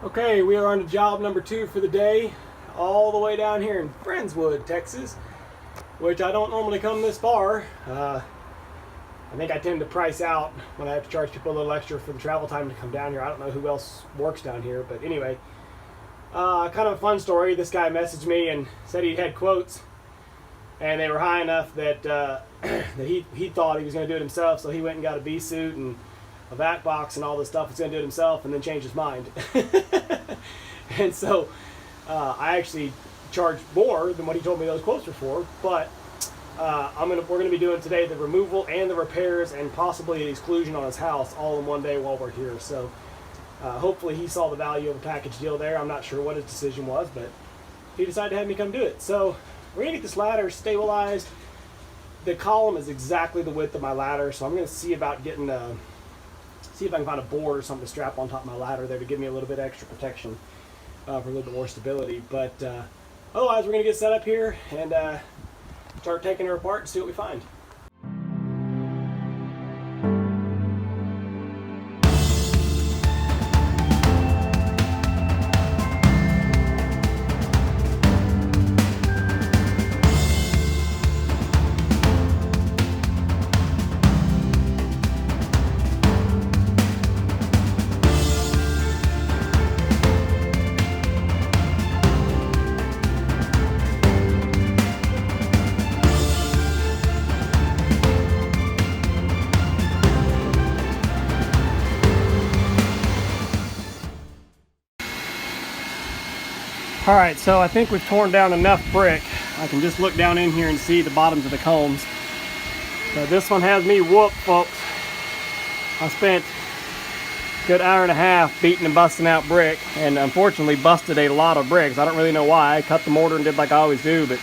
Okay, we are on to job number 2 for the day, all the way down here in Friendswood, Texas, which I don't normally come this far. I think I tend to price out when I have to charge people a little extra for the travel time to come down here. I don't know who else works down here, but anyway, kind of a fun story. This guy messaged me and said he had quotes, and they were high enough that, that he thought he was going to do it himself, so he went and got a bee suit and a vac box and all this stuff. He's going to do it himself, and then changed his mind. And so I actually charged more than what he told me those quotes were for, but we're going to be doing today the removal and the repairs and possibly the exclusion on his house all in one day while we're here. So hopefully he saw the value of a package deal there. I'm not sure what his decision was, but he decided to have me come do it. So we're going to get this ladder stabilized. The column is exactly the width of my ladder, so I'm going to see about getting see if I can find a board or something to strap on top of my ladder there to give me a little bit extra protection for a little bit more stability. But otherwise, we're going to get set up here and start taking her apart and see what we find. Alright, so I think we've torn down enough brick. I can just look down in here and see the bottoms of the combs. So this one has me whooped, folks. I spent a good hour and a half beating and busting out brick, and unfortunately busted a lot of bricks. I don't really know why. I cut the mortar and did like I always do, but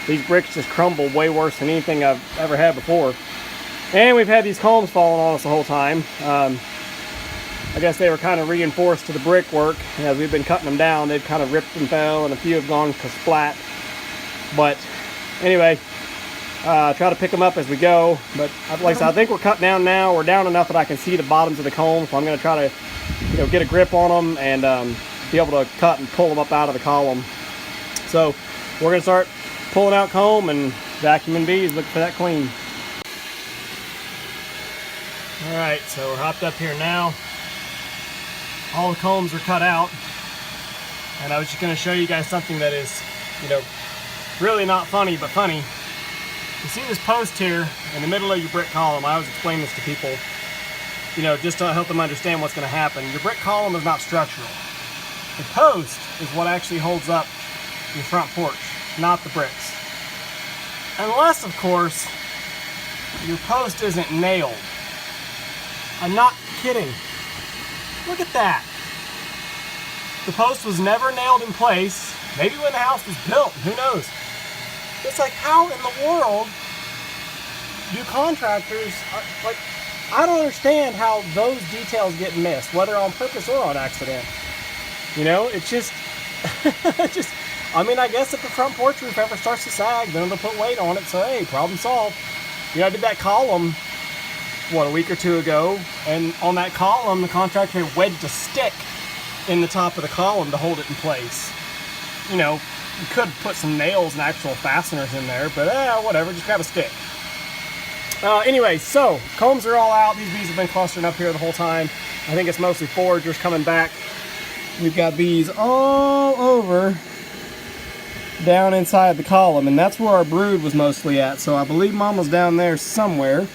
these bricks just crumbled way worse than anything I've ever had before. And we've had these combs falling on us the whole time. I guess they were kind of reinforced to the brickwork. As we've been cutting them down, they've kind of ripped and fell, and a few have gone splat. But anyway, try to pick them up as we go. But like I said, I think we're cut down now. We're down enough that I can see the bottoms of the comb, so I'm going to try to, get a grip on them and be able to cut and pull them up out of the column. So we're going to start pulling out comb and vacuuming bees, looking for that clean. All right, so we're hopped up here now. All the combs are cut out, and I was just going to show you guys something that is, really not funny, but funny. You see this post here in the middle of your brick column. I always explain this to people, just to help them understand what's going to happen. Your brick column is not structural. The post is what actually holds up your front porch, not the bricks. Unless, of course, your post isn't nailed. I'm not kidding. Look at that. The post was never nailed in place. Maybe when the house was built, who knows? It's like, how in the world do contractors, I don't understand how those details get missed, whether on purpose or on accident. It's just, I guess if the front porch roof ever starts to sag, then they'll put weight on it, so hey, problem solved. I did that column, a week or two ago, and on that column the contractor had wedged a stick in the top of the column to hold it in place. You could put some nails and actual fasteners in there, but whatever, just grab a stick. Anyway, so combs are all out. These bees have been clustering up here the whole time. I think it's mostly foragers coming back. We've got bees all over down inside the column, and that's where our brood was mostly at. So I believe Mama's down there somewhere.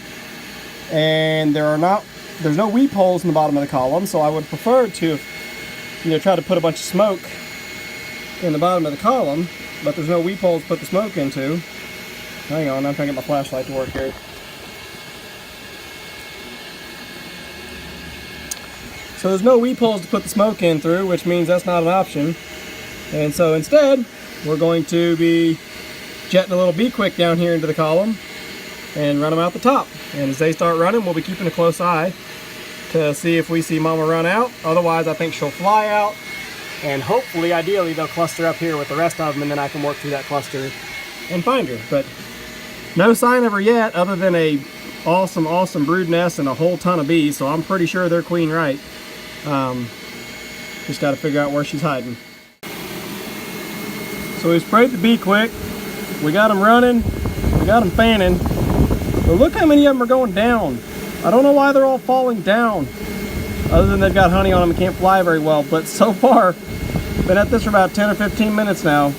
And there's no weep holes in the bottom of the column, so I would prefer to, try to put a bunch of smoke in the bottom of the column, but there's no weep holes to put the smoke into. Hang on, I'm trying to get my flashlight to work here. So there's no weep holes to put the smoke in through, which means that's not an option. And so instead, we're going to be jetting a little bee quick down here into the column and run them out the top. And as they start running, we'll be keeping a close eye to see if we see Mama run out. Otherwise, I think she'll fly out, and hopefully, ideally, they'll cluster up here with the rest of them, and then I can work through that cluster and find her. But no sign of her yet, other than a awesome brood nest and a whole ton of bees, so I'm pretty sure they're queen right. Just got to figure out where she's hiding. So we sprayed the bee quick. We got them running. We got them fanning. But look how many of them are going down. I don't know why they're all falling down. Other than they've got honey on them and can't fly very well. But so far, been at this for about 10 or 15 minutes now.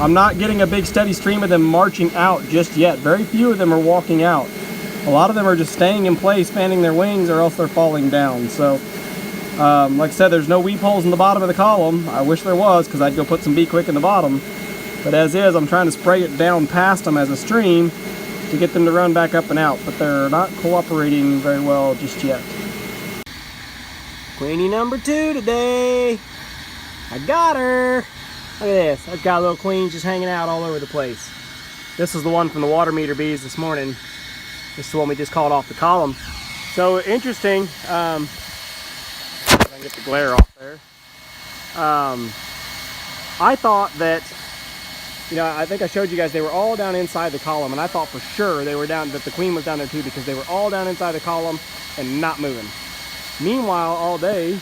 I'm not getting a big steady stream of them marching out just yet. Very few of them are walking out. A lot of them are just staying in place, fanning their wings, or else they're falling down. So, like I said, there's no weep holes in the bottom of the column. I wish there was, because I'd go put some Bee Quick in the bottom. But as is, I'm trying to spray it down past them as a stream to get them to run back up and out. But they're not cooperating very well just yet. Queenie number 2 today. I got her. Look at this. I've got little queens just hanging out all over the place. This is the one from the water meter bees this morning. This is the one we just called off the column. So interesting. If I can get the glare off there. I thought that, you know, I think I showed you guys they were all down inside the column, and I thought for sure they were down, that the queen was down there too, because they were all down inside the column and not moving. Meanwhile, all day,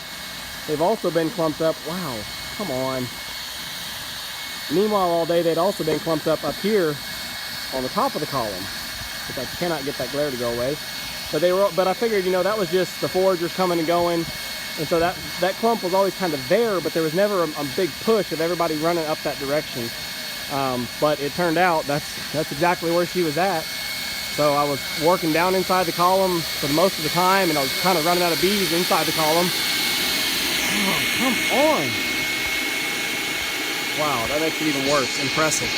they've also been clumped up. Wow, come on. Meanwhile, all day, they'd also been clumped up here on the top of the column. But I cannot get that glare to go away. But they were, but I figured, you know, that was just the foragers coming and going. And so that clump was always kind of there, but there was never a big push of everybody running up that direction. But it turned out that's exactly where she was at. So I was working down inside the column for the most of the time, and I was kind of running out of bees inside the column. Oh, come on. Wow, that makes it even worse. Impressive.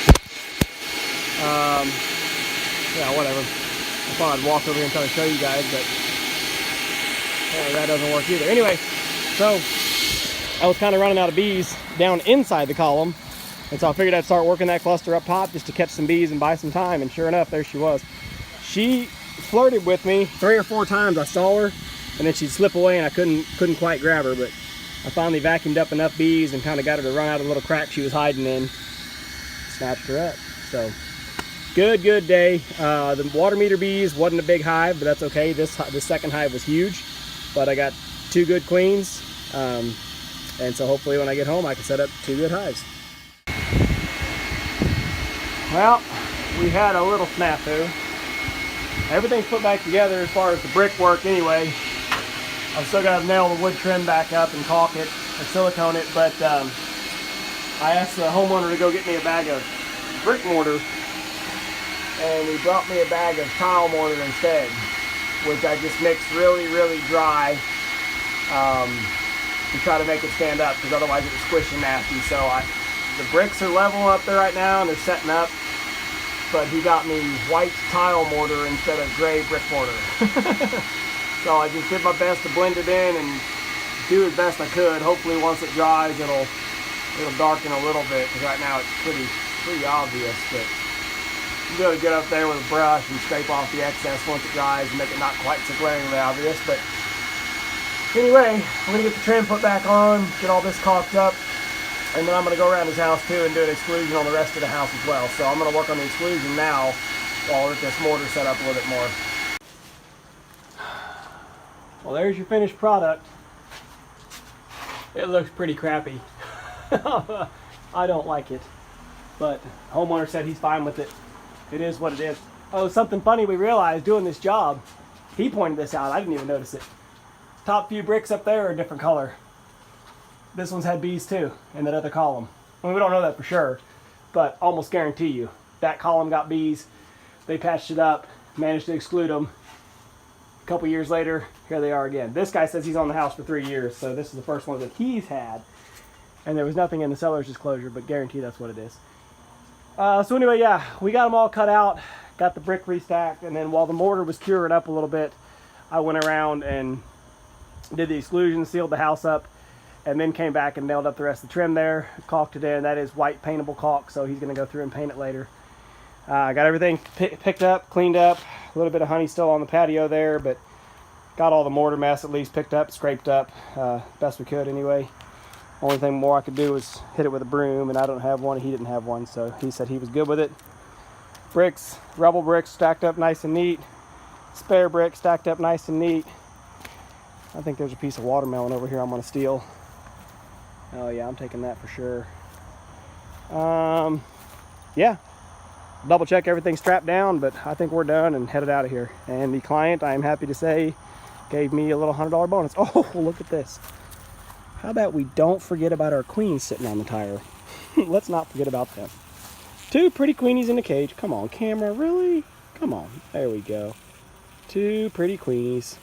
Yeah, whatever. I thought I'd walk over here and try to show you guys, but that doesn't work either. Anyway, so I was kind of running out of bees down inside the column, and so I figured I'd start working that cluster up top just to catch some bees and buy some time, and sure enough, there she was. She flirted with me 3 or 4 times. I saw her, and then she'd slip away, and I couldn't quite grab her, but I finally vacuumed up enough bees and kind of got her to run out of the little crack she was hiding in. Snatched her up. So good day. The water meter bees wasn't a big hive, but that's okay. This second hive was huge, but I got 2 good queens, and so hopefully when I get home I can set up 2 good hives. Well, we had a little snafu. Everything's put back together as far as the brickwork anyway. I've still got to nail the wood trim back up and caulk it or silicone it, but I asked the homeowner to go get me a bag of brick mortar, and he brought me a bag of tile mortar instead, which I just mixed really dry to try to make it stand up, because otherwise it was squishing nasty. So the bricks are level up there right now and they're setting up, but he got me white tile mortar instead of gray brick mortar. So I just did my best to blend it in and do as best I could. Hopefully once it dries it'll darken a little bit, because right now it's pretty obvious. But you gotta get up there with a brush and scrape off the excess once it dries and make it not quite so glaringly obvious. But anyway, I'm gonna get the trim put back on, get all this caulked up, and then I'm gonna go around his house too and do an exclusion on the rest of the house as well. So I'm gonna work on the exclusion now while I get this mortar set up a little bit more. Well, there's your finished product. It looks pretty crappy. I don't like it, but homeowner said he's fine with it. It is what it is. Oh, something funny we realized doing this job. He pointed this out. I didn't even notice it. Top few bricks up there are a different color. This one's had bees too in that other column. I mean, we don't know that for sure, but almost guarantee you that column got bees. They patched it up, managed to exclude them. A couple years later, here they are again. This guy says he's on the house for 3 years, so this is the first one that he's had. And there was nothing in the seller's disclosure, but guarantee that's what it is. So anyway, yeah, we got them all cut out, got the brick restacked, and then while the mortar was curing up a little bit, I went around and did the exclusion, sealed the house up, and then came back and nailed up the rest of the trim there, caulked it in. That is white paintable caulk, so he's going to go through and paint it later. I got everything picked up, cleaned up. A little bit of honey still on the patio there, but got all the mortar mess at least picked up, scraped up, best we could anyway. Only thing more I could do was hit it with a broom, and I don't have one, he didn't have one, so he said he was good with it. Bricks, rubble bricks stacked up nice and neat. Spare bricks stacked up nice and neat. I think there's a piece of watermelon over here I'm going to steal. Oh yeah, I'm taking that for sure. Yeah, double check everything's strapped down, but I think we're done and headed out of here. And the client, I am happy to say, gave me a little $100 bonus. Oh, look at this. How about we don't forget about our queens sitting on the tire? Let's not forget about them. 2 pretty queenies in the cage. Come on, camera, really? Come on, there we go. 2 pretty queenies.